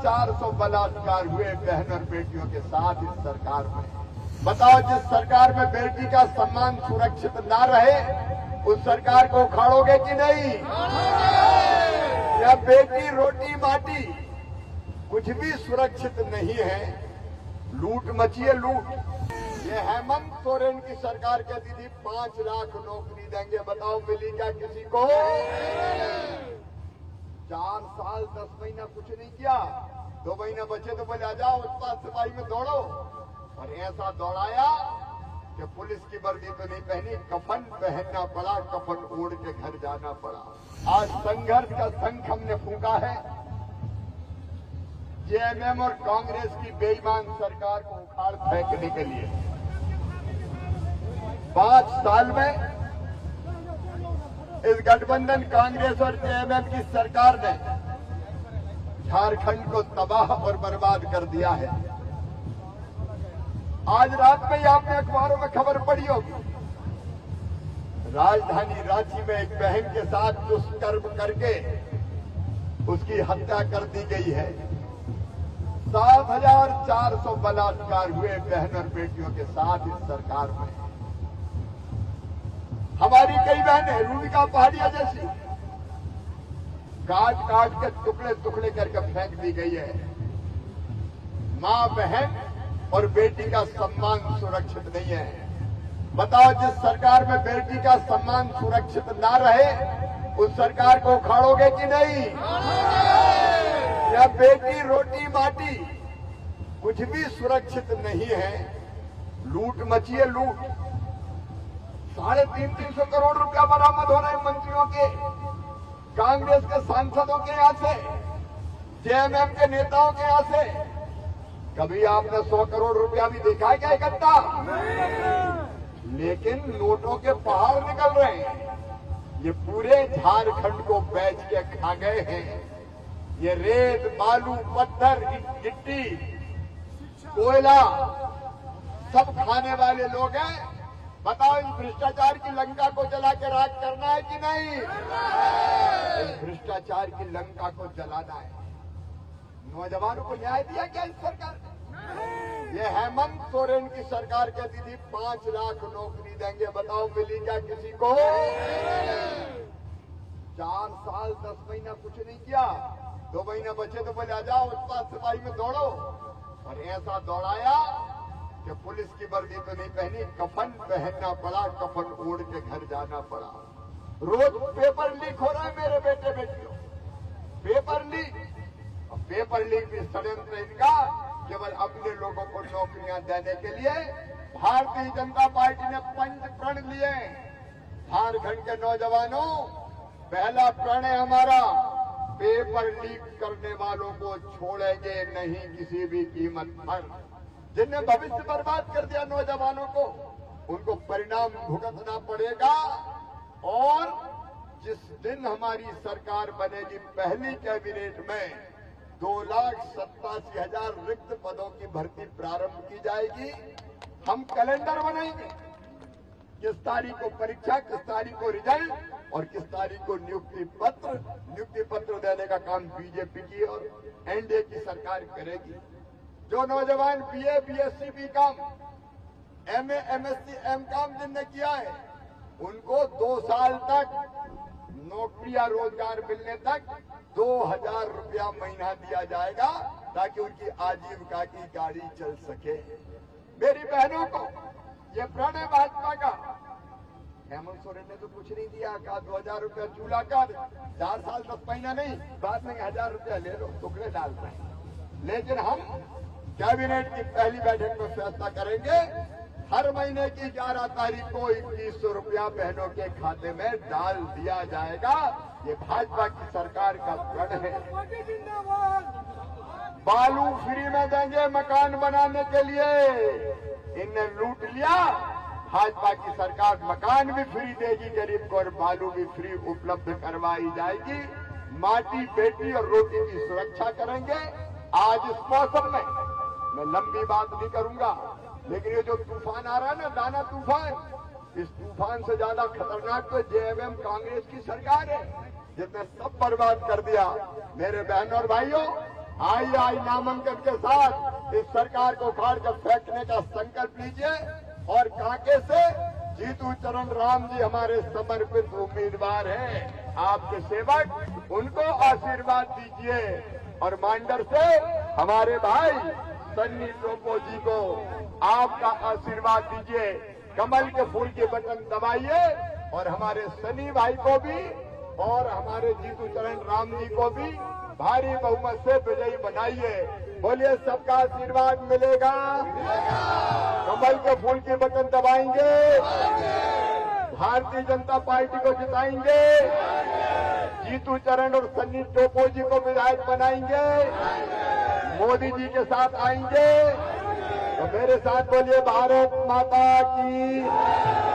400 बलात्कार हुए बहन और बेटियों के साथ इस सरकार में। बताओ, जिस सरकार में बेटी का सम्मान सुरक्षित ना रहे उस सरकार को उखाड़ोगे कि नहीं? या बेटी रोटी माटी कुछ भी सुरक्षित नहीं है, लूट मची है, लूट। ये हेमंत सोरेन की सरकार कहती थी 5 लाख नौकरी देंगे, बताओ मिली क्या किसी को? 4 साल 10 महीना कुछ नहीं किया, 2 महीने बचे तो बोले आ जाओ उत्पाद सिपाही में दौड़ो, और ऐसा दौड़ाया कि पुलिस की वर्दी तो नहीं पहनी, कफन पहनना पड़ा, कफन ओढ़ के घर जाना पड़ा। आज संघर्ष का शंख हमने फूंका है, जेएमएम और कांग्रेस की बेईमान सरकार को उखाड़ फेंकने के लिए। 5 साल में इस गठबंधन कांग्रेस और जेएमएम की सरकार ने झारखंड को तबाह और बर्बाद कर दिया है। आज रात में ही आपने अखबारों में खबर पढ़ी होगी, राजधानी रांची में एक बहन के साथ दुष्कर्म करके उसकी हत्या कर दी गई है। 7400 बलात्कार हुए बहन और बेटियों के साथ इस सरकार में। हमारी कई बहनें रूबिका पहाड़िया जैसी काट काट के टुकड़े टुकड़े करके फेंक दी गई है। मां बहन और बेटी का सम्मान सुरक्षित नहीं है। बताओ, जिस सरकार में बेटी का सम्मान सुरक्षित ना रहे उस सरकार को उखाड़ोगे कि नहीं? या बेटी रोटी माटी कुछ भी सुरक्षित नहीं है, लूट मची है, लूट। 350 करोड़ रुपया बरामद हो रहे हैं मंत्रियों के, कांग्रेस के सांसदों के यहां से, जेएमएम के नेताओं के यहां से। कभी आपने 100 करोड़ रुपया भी देखा है क्या इकट्ठा? लेकिन नोटों के पहाड़ निकल रहे हैं। ये पूरे झारखंड को बेच के खा गए हैं। ये रेत, बालू, पत्थर, गिट्टी, कोयला सब खाने वाले लोग हैं। बताओ, इस भ्रष्टाचार की लंका को जला के राख करना है कि नहीं? इस भ्रष्टाचार की लंका को जलाना है। नौजवानों को न्याय दिया क्या इस सरकार ने? ये हेमंत सोरेन की सरकार कहती थी 5 लाख नौकरी देंगे, बताओ मिली क्या किसी को? 4 साल 10 महीना कुछ नहीं किया, 2 महीने बचे तो बोले आ जाओ उत्पाद सिपाही में दौड़ो, और ऐसा दौड़ाया कि पुलिस की वर्दी तो नहीं पहनी, कफन पहनना पड़ा, कफन ओढ़ के घर जाना पड़ा। रोज पेपर लीक हो रहा है मेरे बेटे बेटियों, पेपर लीक। पेपर लीक भी षड्यंत्र इनका, केवल अपने लोगों को नौकरियां देने के लिए। भारतीय जनता पार्टी ने 5 प्रण लिए। झारखंड के नौजवानों, पहला प्रण है हमारा, पेपर लीक करने वालों को छोड़ेंगे नहीं किसी भी कीमत पर। जिनने भविष्य बर्बाद कर दिया नौजवानों को, उनको परिणाम भुगतना पड़ेगा। और जिस दिन हमारी सरकार बनेगी, पहली कैबिनेट में 2,87,000 रिक्त पदों की भर्ती प्रारंभ की जाएगी। हम कैलेंडर बनाएंगे, किस तारीख को परीक्षा, किस तारीख को रिजल्ट और किस तारीख को नियुक्ति पत्र देने का काम बीजेपी की और एनडीए की सरकार करेगी। जो नौजवान BA, BSc, BCom, MA, MSc, MCom जिनने किया है, उनको 2 साल तक नौकरी या रोजगार मिलने तक 2,000 रुपया महीना दिया जाएगा, ताकि उनकी आजीविका की गाड़ी चल सके। मेरी बहनों को ये प्रण है भाजपा का। हेमंत सोरेन ने तो कुछ नहीं दिया, कहा 2,000 रुपया चूल्हा का, 4 साल 10 महीना नहीं, बाद में 1,000 रुपया ले लो, टुकड़े डाल रहे हैं। लेकिन हम कैबिनेट की पहली बैठक में फैसला करेंगे, हर महीने की 11 तारीख को 2100 रुपया बहनों के खाते में डाल दिया जाएगा। ये भाजपा की सरकार का प्रण है। बालू फ्री में देंगे मकान बनाने के लिए, इनने लूट लिया। भाजपा की सरकार मकान भी फ्री देगी गरीब को, और बालू भी फ्री उपलब्ध करवाई जाएगी। माटी, बेटी और रोटी की सुरक्षा करेंगे। आज इस मौसम में मैं लंबी बात नहीं करूंगा, लेकिन ये जो तूफान आ रहा है ना, दाना तूफान, इस तूफान से ज्यादा खतरनाक तो जेएमएम कांग्रेस की सरकार है, जिसने सब बर्बाद कर दिया। मेरे बहनों और भाइयों, आई नामांकन के साथ इस सरकार को उखाड़ कर फेंकने का संकल्प लीजिए और कांके से जीतू चरण राम जी हमारे समर्पित उम्मीदवार हैं। आपके सेवक उनको आशीर्वाद दीजिए और मांडर से हमारे भाई सन्नी टोपो जी को आपका आशीर्वाद दीजिए। कमल के फूल के बटन दबाइए और हमारे सनी भाई को भी और हमारे जीतू चरण राम जी को भी भारी बहुमत से विजयी बनाइए। बोलिए सबका आशीर्वाद मिलेगा। कमल के फूल के बटन दबाएंगे, भारतीय जनता पार्टी को जिताएंगे, जीतू चरण और सन्नी टोपो जी को विधायक बनाएंगे, मोदी जी के साथ आएंगे। तो मेरे साथ बोलिए भारत माता की।